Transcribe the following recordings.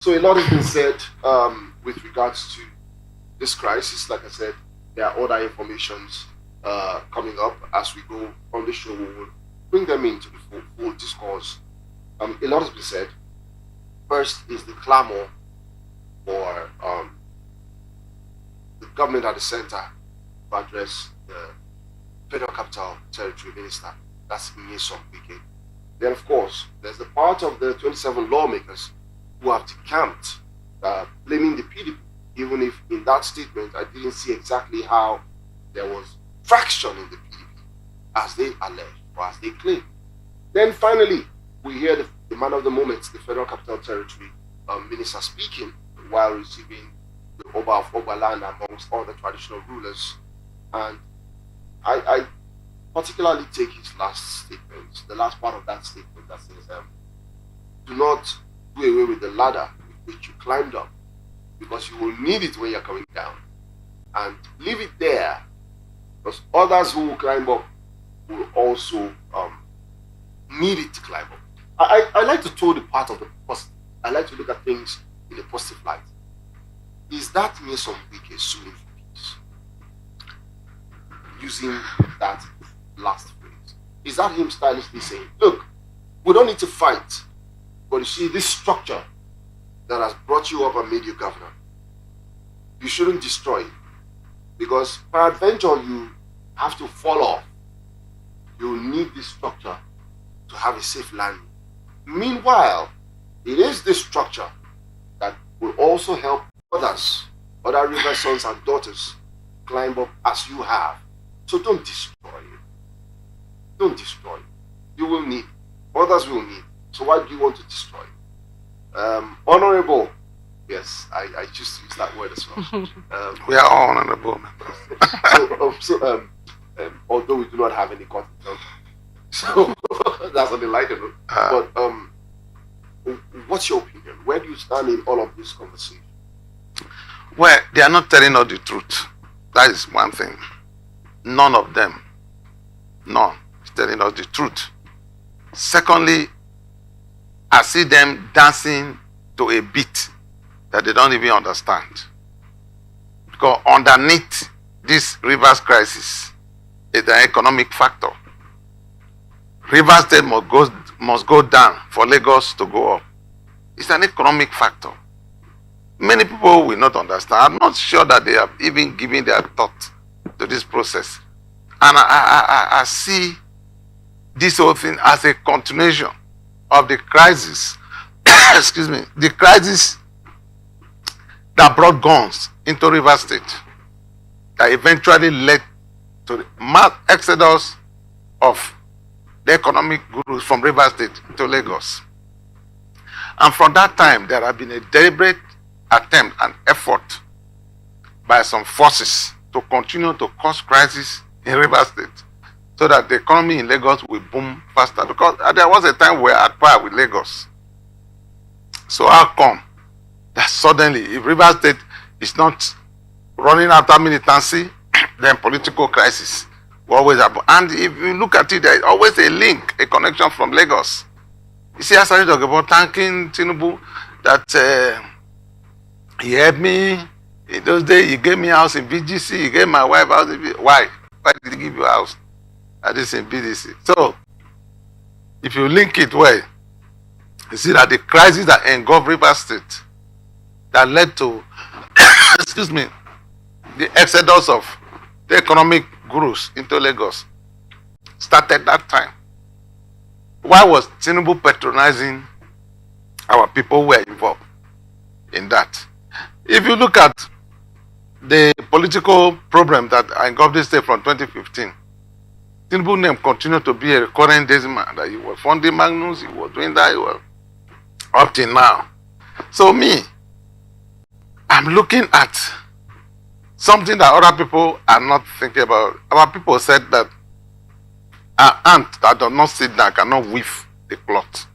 So a lot has been said with regards to this crisis. Like I said, there are other informations coming up as we go on the show. We will bring them into the full discourse. A lot has been said. First is the clamor for the government at the center to address the Federal Capital Territory Minister. That's Nyesom Wike. Then, of course, there's the part of the 27 lawmakers who have decamped, blaming the PDP, even if in that statement I didn't see exactly how there was fraction in the PDP, as they allege or as they claim. Then finally, we hear the man of the moment, the Federal Capital Territory Minister, speaking while receiving the Oba of Ogbaland amongst all the traditional rulers. And I particularly take his last statement, the last part of that statement that says, do not do away with the ladder with which you climbed up, because you will need it when you're coming down. And leave it there, because others who will climb up will also need it to climb up. I like to toe the part of the positive. I like to look at things in a positive light. Is that Nyesom Wike suing for peace? Using that last phrase. Is that him stylishly saying, look, we don't need to fight, but you see, this structure that has brought you up and made you governor, you shouldn't destroy it, because peradventure you have to fall off. You need this structure to have a safe landing. Meanwhile, it is this structure that will also help others, other river sons and daughters, climb up as you have. So don't destroy it. Don't destroy it. You will need it. Others will need it. So why do you want to destroy it? Honorable. Yes, I choose to use that word as well. We are all honorable members. Although we do not have any content, so that's on the lighter note. But what's your opinion? Where do you stand in all of this conversation? Well, they are not telling us the truth. That is one thing. None of them. None is telling us the truth. Secondly, I see them dancing to a beat that they don't even understand. Because underneath this rivers crisis is the economic factor. Rivers State must go down for Lagos to go up. It's an economic factor. Many people will not understand. I'm not sure that they have even given their thought to this process. And I see this whole thing as a continuation of the crisis, excuse me, the crisis that brought guns into Rivers State, that eventually led to the mass exodus of the economic gurus from Rivers State to Lagos. And from that time, there have been a deliberate attempt and effort by some forces to continue to cause crisis in Rivers State so that the economy in Lagos will boom faster. Because there was a time we were at par with Lagos. So how come that suddenly, if Rivers State is not running after militancy, then political crisis will always happen. And if you look at it, there is always a link, a connection from Lagos. You see, I started talking about thanking Tinubu that he helped me in those days. He gave me a house in BGC. He gave my wife a house in BGC. Why? Why did he give you a house? At this in BGC. So, if you link it well, you see that the crisis that engulfed Rivers State that led to, excuse me, the exodus of the economic gurus into Lagos started that time. Why was Tinubu patronizing our people who were involved in that? If you look at the political problem that engulfed the state from 2015, Tinubu's name continued to be a recurring decimal, that he was funding Magnus, he was doing that, he was up till now. So me, I'm looking at something that other people are not thinking about. Our people said that an ant that does not sit down cannot weave the cloth.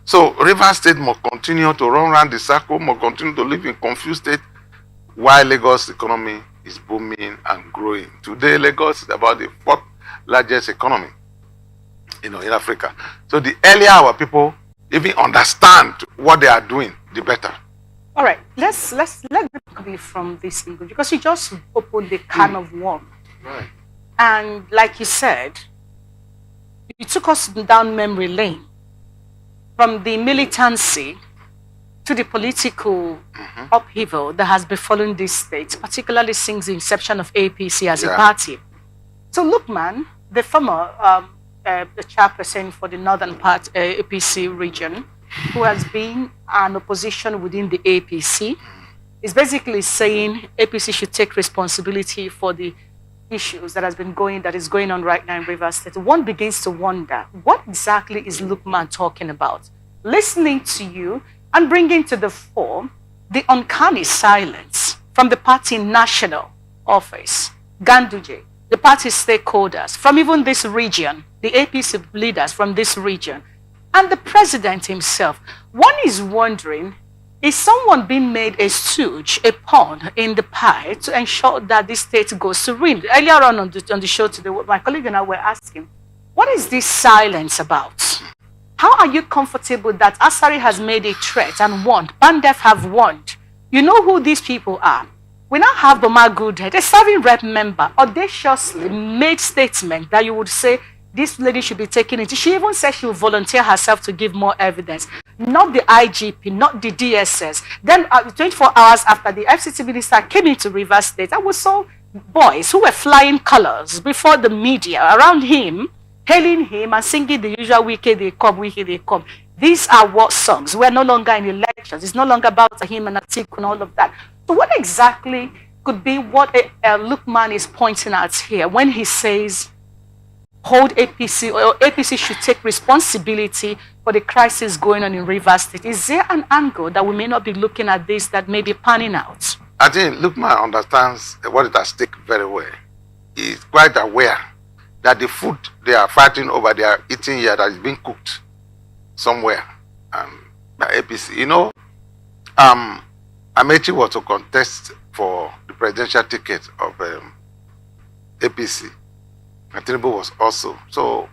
So Rivers State must continue to run around the circle, must continue to live in confused state, while Lagos economy is booming and growing. Today, Lagos is about the fourth largest economy, in Africa. So the earlier our people even understand what they are doing, the better. All right, let me come from this angle, because you just opened the can of worms. Right. And like you said, you took us down memory lane from the militancy to the political upheaval that has befallen this state, particularly since the inception of APC as a party. So Lukman, the former the chairperson for the northern part APC region, who has been an opposition within the APC, is basically saying APC should take responsibility for the issues that is going on right now in Rivers State. One begins to wonder, what exactly is Lukman talking about? Listening to you and bringing to the fore the uncanny silence from the party national office, Ganduje, the party stakeholders, from even this region, the APC leaders from this region, and the president himself. One is wondering, is someone being made a stooge, a pawn in the pie to ensure that this state goes to ruin? Earlier on the show today, my colleague and I were asking, what is this silence about? How are you comfortable that Asari has made a threat and warned, Bandef have warned? You know who these people are. We now have Boma Goodhead, a serving rep member, audaciously made statement that you would say, this lady should be taken into. She even said she will volunteer herself to give more evidence. Not the IGP, not the DSS. Then 24 hours after, the FCT minister came into Rivers State, I saw boys who were flying colors before the media around him, hailing him and singing the usual "Wiki they come, Wiki they come." These are what songs. We're no longer in elections. It's no longer about him and Atiku and all of that. So what exactly could be what Lukman is pointing at here when he says, hold APC, or APC should take responsibility for the crisis going on in Rivers State? Is there an angle that we may not be looking at this that may be panning out? I think Lukman understands what it has taken very well. He is quite aware that the food they are fighting over, they are eating here, that is being cooked somewhere by APC. You know, Amechi was to contest for the presidential ticket of APC. And Tinubu was also. So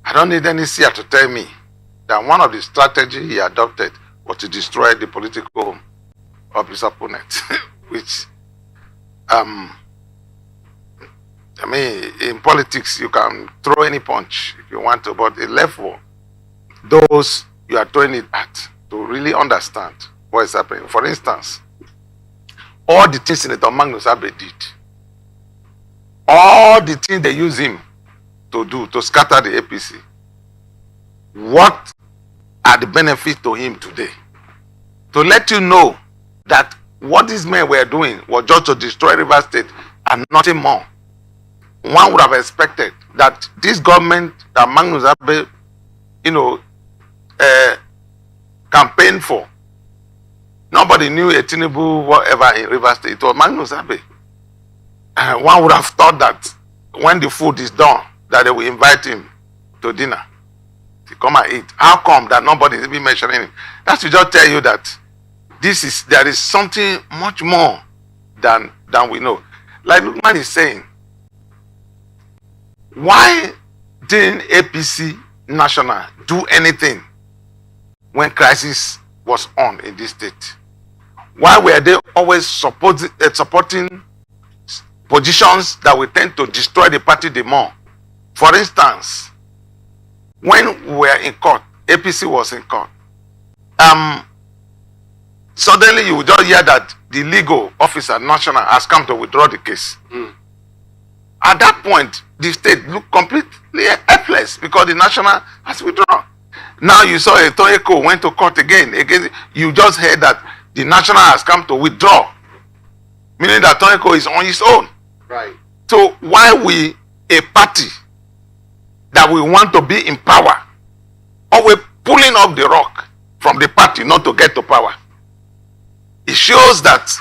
I don't need any seer to tell me that one of the strategies he adopted was to destroy the political of his opponent, which I mean, in politics you can throw any punch if you want to, but the left for those you are throwing it at to really understand what is happening. For instance, all the things Senator Magnus Abe did, all the things they use him to do to scatter the APC, what are the benefits to him today? To let you know that what these men were doing was just to destroy Rivers State and nothing more. One would have expected that this government that Magnus Abe, campaigned for, nobody knew a Tinubu whatever in Rivers State. It was Magnus Abe. One would have thought that when the food is done, that they will invite him to dinner to come and eat. How come that nobody is even mentioning him? That should just tell you that there is something much more than we know. Like Lukman is saying, why didn't APC National do anything when crisis was on in this state? Why were they always supporting positions that will tend to destroy the party the more? For instance, when we were in court, APC was in court, suddenly you will just hear that the legal officer national has come to withdraw the case. At that point, the state looked completely helpless because the national has withdrawn. Now you saw Etoeko went to court again. You just heard that the national has come to withdraw, meaning that Etoeko is on his own. Right. So why we, a party that we want to be in power, or we're pulling off the rock from the party not to get to power? It shows that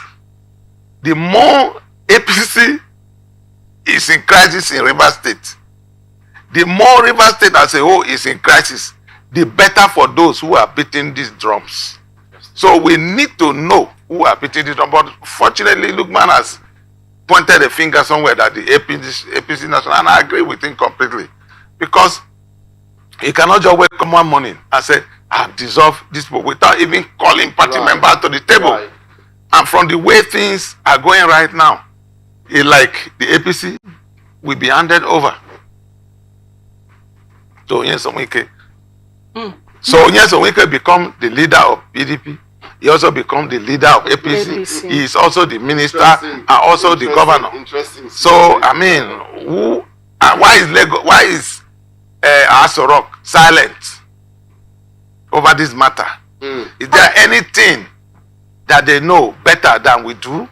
the more APC is in crisis in Rivers State, the more Rivers State as a whole is in crisis, the better for those who are beating these drums. So we need to know who are beating these drums. But fortunately, Lukman has pointed a finger somewhere that the APC National, and I agree with him completely. Because he cannot just wake up one morning and say, have dissolved this people without even calling party members to the table. Right. And from the way things are going right now, it's like the APC will be handed over to Nyesom Wike. So Nyesom Wike become the leader of PDP. He also become the leader of APC. He is also the minister and also the governor. Interesting. So I mean, why is Lagos? Why is Aso Rock silent over this matter? Is there anything that they know better than we do?